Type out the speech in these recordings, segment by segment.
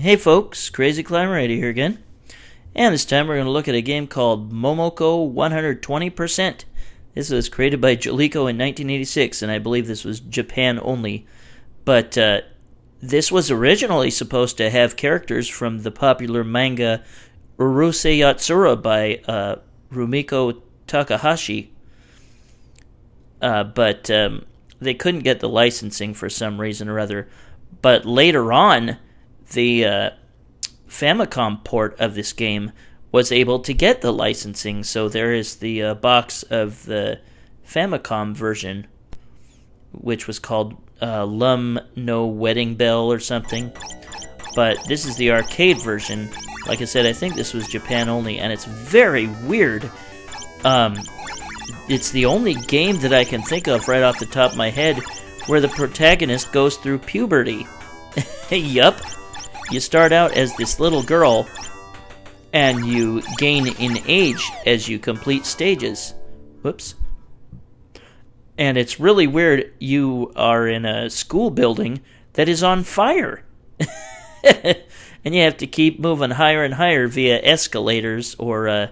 Hey folks, Crazy Climber 80 here again. And this time we're going to look at a game called Momoko 120%. This was created by Jaleco in 1986, and I believe this was Japan only. But this was originally supposed to have characters from the popular manga URUSEI Yatsura by Rumiko Takahashi. But they couldn't get the licensing for some reason or other. But later on, the Famicom port of this game was able to get the licensing, so there is the box of the Famicom version, which was called Lum No Wedding Bell or something. But this is the arcade version. Like I said, I think this was Japan only, and it's very weird. It's the only game that I can think of right off the top of my head where the protagonist goes through puberty. Yup. You start out as this little girl, and you gain in age as you complete stages. Whoops. And it's really weird. You are in a school building that is on fire. And you have to keep moving higher and higher via escalators or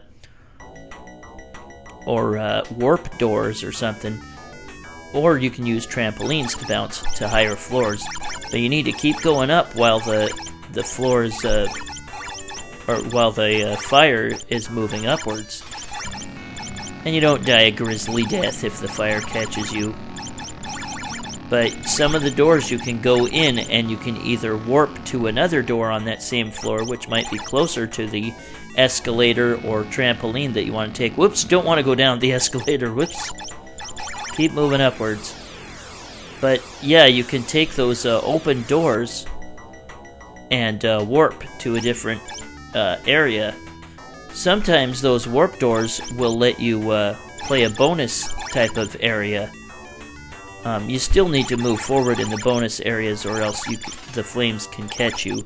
warp doors or something. Or you can use trampolines to bounce to higher floors. But you need to keep going up while the floors, or while the fire is moving upwards. And you don't die a grisly death if the fire catches you. But some of the doors you can go in, and you can either warp to another door on that same floor, which might be closer to the escalator or trampoline that you want to take. Whoops, don't want to go down the escalator, whoops. Keep moving upwards. But yeah, you can take those open doors and warp to a different area. Sometimes those warp doors will let you play a bonus type of area. You still need to move forward in the bonus areas, or else the flames can catch you.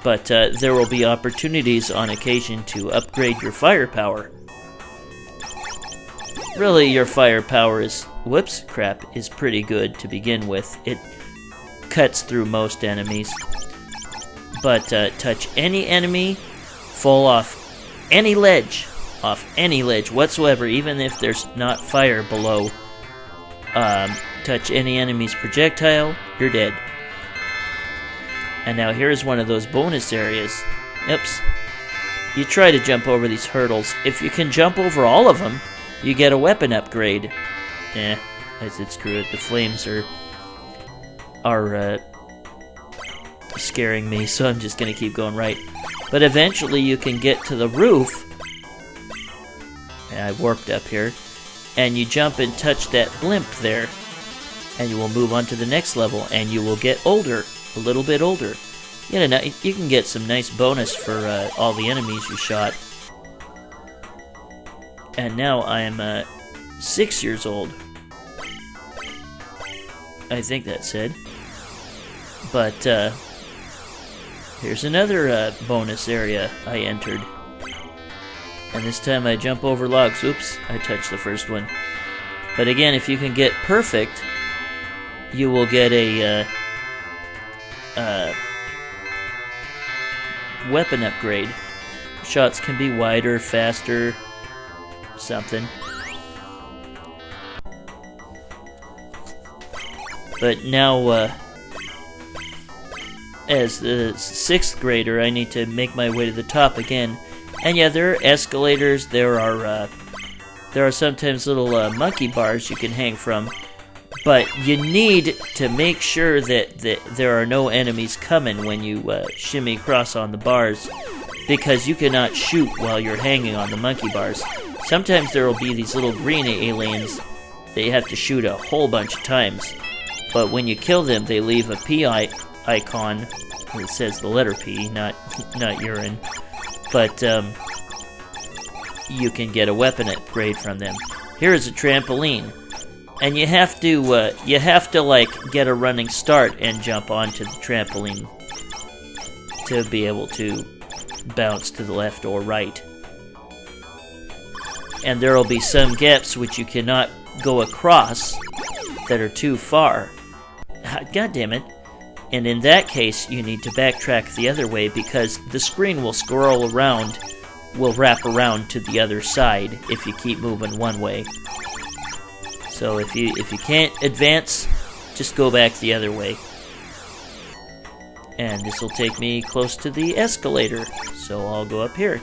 But there will be opportunities on occasion to upgrade your firepower. Really, your firepower is, is pretty good to begin with. It cuts through most enemies. But touch any enemy, fall off any ledge whatsoever, even if there's not fire below. Touch any enemy's projectile, you're dead. And now here's one of those bonus areas. Oops. You try to jump over these hurdles. If you can jump over all of them, you get a weapon upgrade. I said screw it. The flames are scaring me, so I'm just gonna keep going right. But eventually you can get to the roof. And I warped up here. And you jump and touch that blimp there. And you will move on to the next level, and you will get older. A little bit older. You know, you can get some nice bonus for all the enemies you shot. And now I am 6 years old. I think that's it. But here's another bonus area I entered. And this time I jump over logs. Oops, I touched the first one. But again, if you can get perfect, you will get a weapon upgrade. Shots can be wider, faster, something. But now, as the 6th grader, I need to make my way to the top again. And yeah, there are escalators. There are sometimes little monkey bars you can hang from. But you need to make sure that there are no enemies coming when you shimmy across on the bars, because you cannot shoot while you're hanging on the monkey bars. Sometimes there will be these little green aliens that you have to shoot a whole bunch of times. But when you kill them, they leave a P icon that says the letter P, not urine. But you can get a weapon upgrade from them. Here is a trampoline, and you have to like get a running start and jump onto the trampoline to be able to bounce to the left or right. And there will be some gaps which you cannot go across that are too far. God damn it. And in that case, you need to backtrack the other way because the screen will scroll around, will wrap around to the other side if you keep moving one way. So if you can't advance, just go back the other way. And this will take me close to the escalator, so I'll go up here.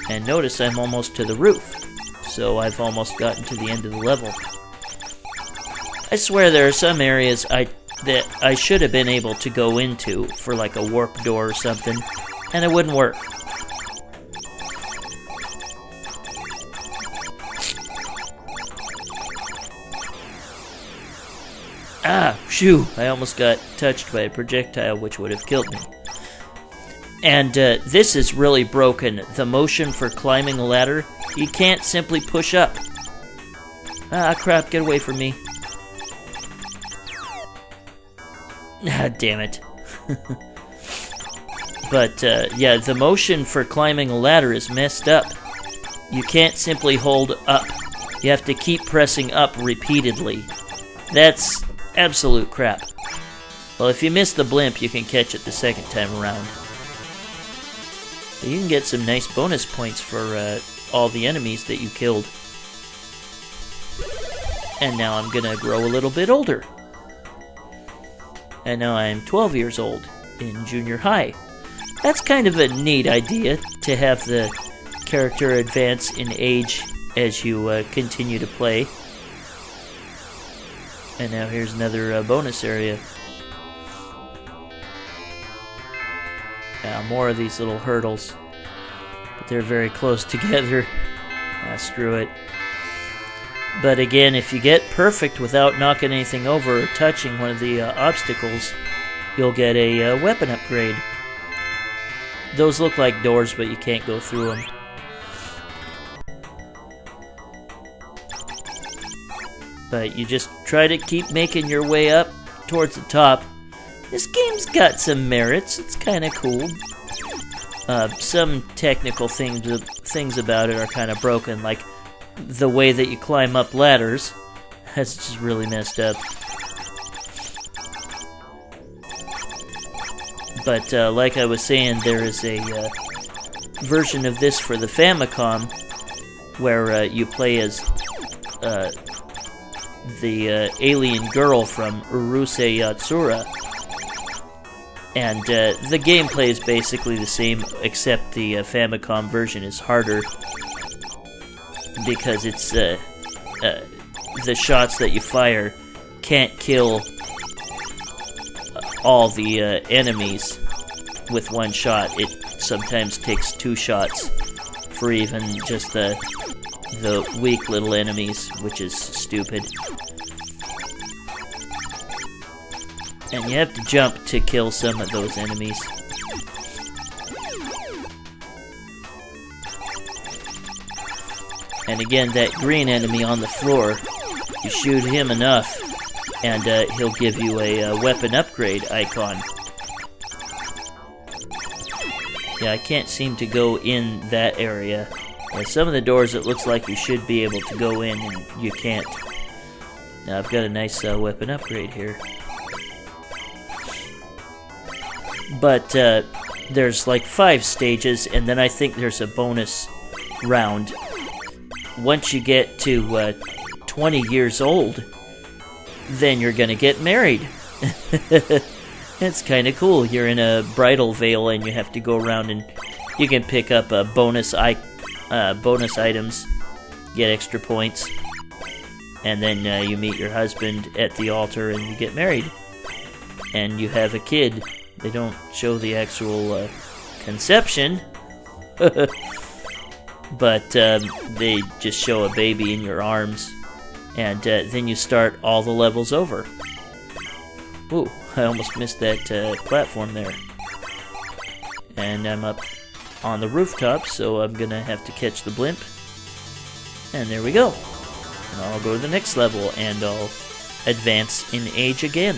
And notice I'm almost to the roof, so I've almost gotten to the end of the level. I swear there are some areas that I should have been able to go into for like a warp door or something, and it wouldn't work. Ah, shoo! I almost got touched by a projectile which would have killed me. And this is really broken. The motion for climbing a ladder, you can't simply push up. Ah, crap, get away from me. Ah, damn it. But, yeah, the motion for climbing a ladder is messed up. You can't simply hold up. You have to keep pressing up repeatedly. That's absolute crap. Well, if you miss the blimp, you can catch it the second time around. You can get some nice bonus points for all the enemies that you killed. And now I'm gonna grow a little bit older. And now I'm 12 years old in junior high. That's kind of a neat idea, to have the character advance in age as you continue to play. And now here's another bonus area. More of these little hurdles. But they're very close together. Screw it. But again, if you get perfect without knocking anything over or touching one of the obstacles, you'll get a weapon upgrade. Those look like doors, but you can't go through them. But you just try to keep making your way up towards the top. This game's got some merits. It's kind of cool. Some technical things about it are kind of broken, like the way that you climb up ladders. That's just really messed up. But like I was saying, there is a version of this for the Famicom where you play as the alien girl from URUSEI YATSURA. And the gameplay is basically the same, except the Famicom version is harder because it's the shots that you fire can't kill all the enemies with one shot. It sometimes takes 2 shots for even just the weak little enemies, which is stupid. And you have to jump to kill some of those enemies. And again, that green enemy on the floor, you shoot him enough, and he'll give you a weapon upgrade icon. Yeah, I can't seem to go in that area. Some of the doors it looks like you should be able to go in, and you can't. Now I've got a nice weapon upgrade here. But there's like 5 stages, and then I think there's a bonus round. Once you get to 20 years old, then you're gonna get married. It's kind of cool. You're in a bridal veil, and you have to go around, and you can pick up bonus items, get extra points, and then you meet your husband at the altar, and you get married, and you have a kid. They don't show the actual conception, but they just show a baby in your arms, and then you start all the levels over. Ooh, I almost missed that platform there. And I'm up on the rooftop, so I'm gonna have to catch the blimp. And there we go. And I'll go to the next level, and I'll advance in age again.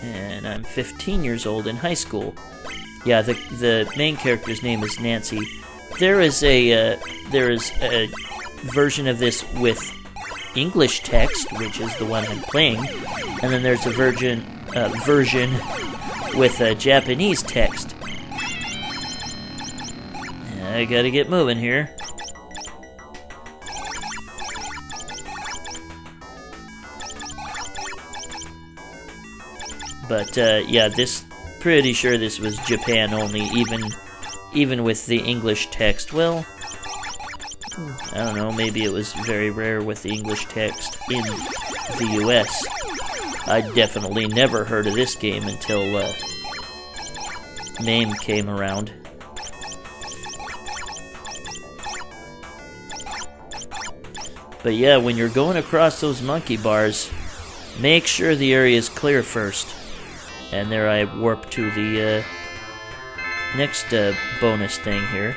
And I'm 15 years old in high school. Yeah, the main character's name is Nancy. There is a version of this with English text, which is the one I'm playing, and then there's a version with Japanese text. I gotta get moving here. But yeah, pretty sure this was Japan only, even with the English text. Well, I don't know, maybe it was very rare with the English text in the US. I definitely never heard of this game until MAME came around. But yeah, when you're going across those monkey bars, make sure the area is clear first. And there I warp to the next bonus thing here.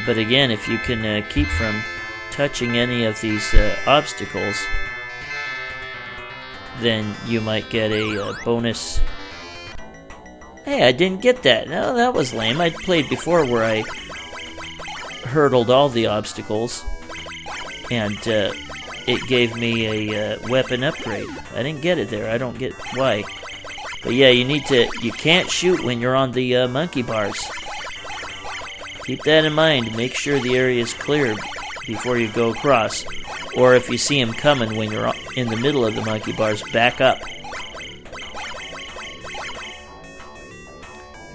But again, if you can keep from touching any of these obstacles, then you might get a bonus. Hey, I didn't get that. No, that was lame. I played before where I hurdled all the obstacles, and it gave me a weapon upgrade. I didn't get it there. I don't get why. But yeah, you can't shoot when you're on the monkey bars. Keep that in mind. Make sure the area is clear before you go across. Or if you see him coming when you're in the middle of the monkey bars, back up.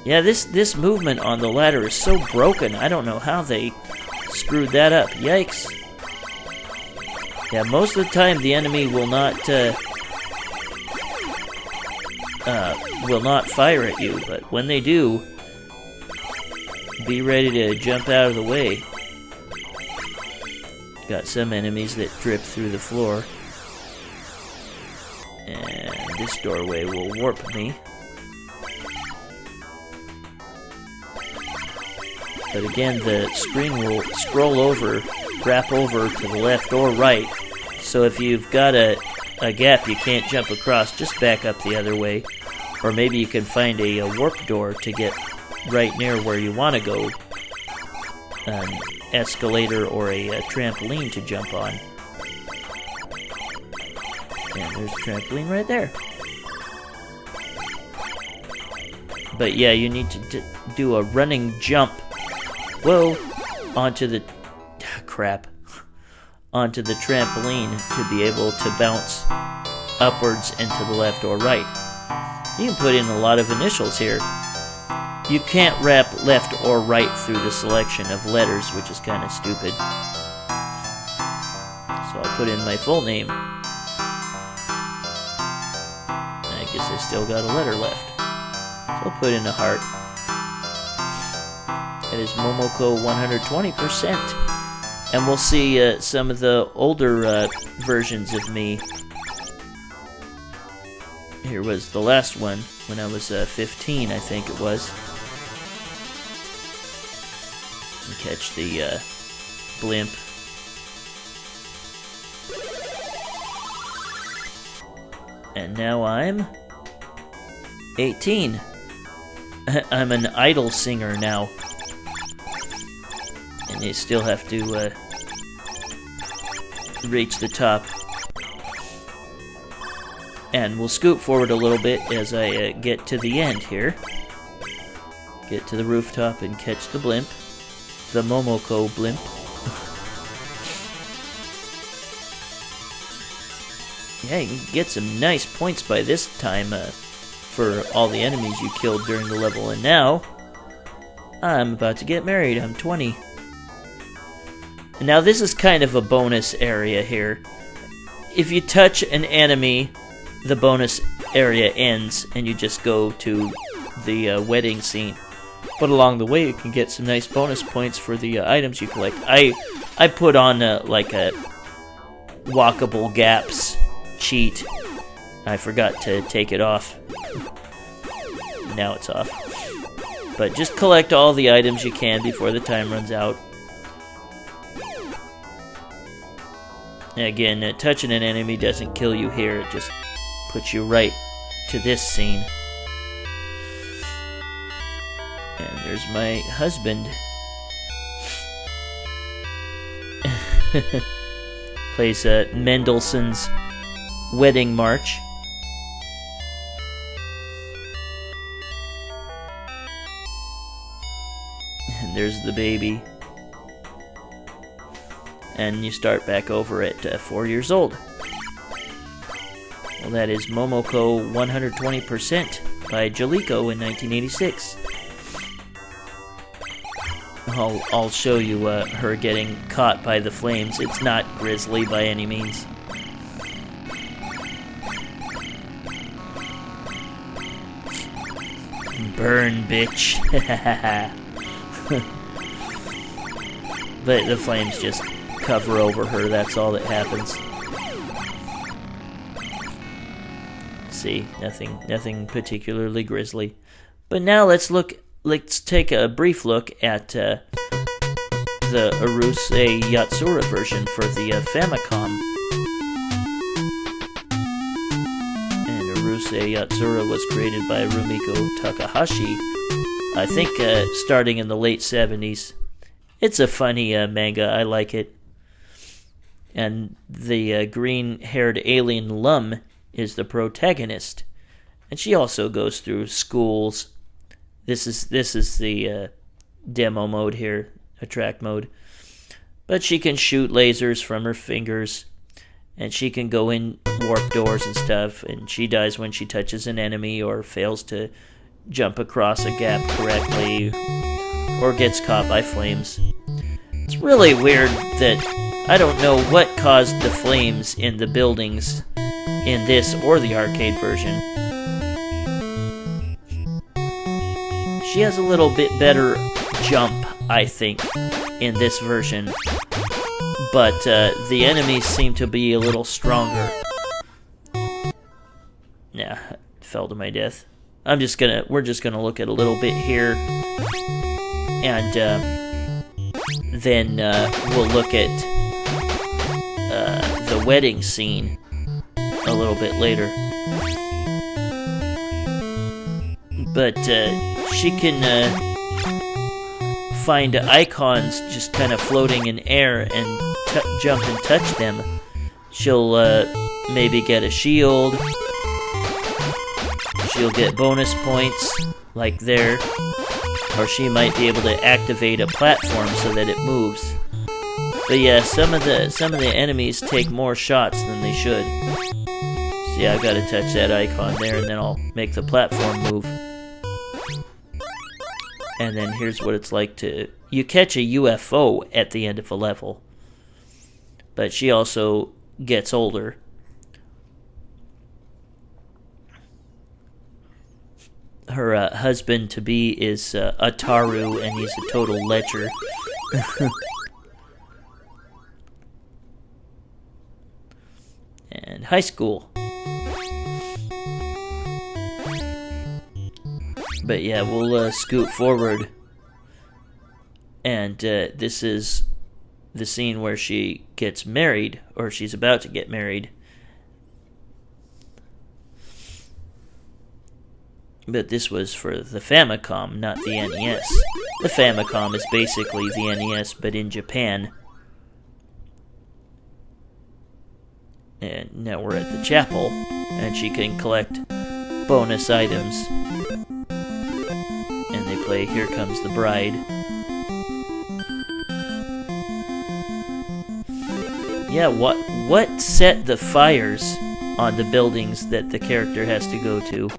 Yeah, this movement on the ladder is so broken. I don't know how they screwed that up. Yikes. Yeah, most of the time the enemy will not fire at you, but when they do, be ready to jump out of the way. Got some enemies that drip through the floor. And this doorway will warp me. But again, the screen will scroll over, wrap over to the left or right. So if you've got a gap you can't jump across, just back up the other way. Or maybe you can find a warp door to get right near where you want to go. An escalator or a trampoline to jump on. And there's a trampoline right there. But yeah, you need to do a running jump. Whoa! Onto the onto the trampoline to be able to bounce upwards and to the left or right. You can put in a lot of initials here. You can't wrap left or right through the selection of letters, which is kind of stupid. So I'll put in my full name. I guess I still got a letter left. So I'll put in a heart. That is Momoko 120%. And we'll see some of the older versions of me. Here was the last one when I was 15, I think it was. And catch the blimp. And now I'm 18. I'm an idol singer now. And you still have to reach the top. And we'll scoot forward a little bit as I get to the end here. Get to the rooftop and catch the blimp. The Momoko blimp. Yeah, you can get some nice points by this time for all the enemies you killed during the level. And now, I'm about to get married. I'm 20. Now this is kind of a bonus area here. If you touch an enemy, the bonus area ends and you just go to the wedding scene. But along the way you can get some nice bonus points for the items you collect. I put on like a walkable gaps cheat. I forgot to take it off. Now it's off. But just collect all the items you can before the time runs out. Again, touching an enemy doesn't kill you here, it just puts you right to this scene. And there's my husband. Plays Mendelssohn's Wedding March. And there's the baby. And you start back over at 4 years old. Well, that is Momoko 120% by Jaleco in 1986. I'll show you her getting caught by the flames. It's not grisly by any means. Burn, bitch. But the flames just cover over her, that's all that happens. See, nothing particularly grisly. But now let's take a brief look at the URUSEI Yatsura version for the Famicom. And URUSEI Yatsura was created by Rumiko Takahashi, I think starting in the late 70s. It's a funny manga, I like it. And the green-haired alien Lum is the protagonist. And she also goes through schools. This is the demo mode here, attract mode. But she can shoot lasers from her fingers, and she can go in warp doors and stuff, and she dies when she touches an enemy or fails to jump across a gap correctly or gets caught by flames. It's really weird that I don't know what caused the flames in the buildings in this or the arcade version. She has a little bit better jump, I think, in this version. But the enemies seem to be a little stronger. Nah, fell to my death. We're just gonna look at a little bit here, and then we'll look at the wedding scene a little bit later. But she can find icons just kind of floating in air and jump and touch them. She'll maybe get a shield. She'll get bonus points, like there. Or she might be able to activate a platform so that it moves. But yeah, some of the enemies take more shots than they should. So yeah, I've got to touch that icon there, and then I'll make the platform move. And then here's what it's like to... You catch a UFO at the end of a level. But she also gets older. Her husband-to-be is Ataru, and he's a total lecher. And high school. But yeah, we'll scoot forward. And this is the scene where she gets married, or she's about to get married. But this was for the Famicom, not the NES. The Famicom is basically the NES, but in Japan. And now we're at the chapel, and she can collect bonus items. And they play Here Comes the Bride. Yeah, what set the fires on the buildings that the character has to go to?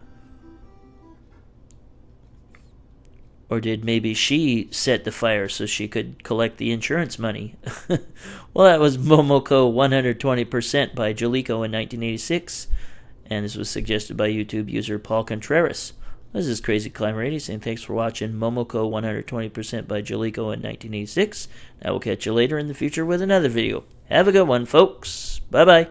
Or did maybe she set the fire so she could collect the insurance money? Well, that was Momoko 120% by Jaleco in 1986. And this was suggested by YouTube user Paul Contreras. This is Crazy Climber 80 saying thanks for watching Momoko 120% by Jaleco in 1986. I will catch you later in the future with another video. Have a good one, folks. Bye-bye.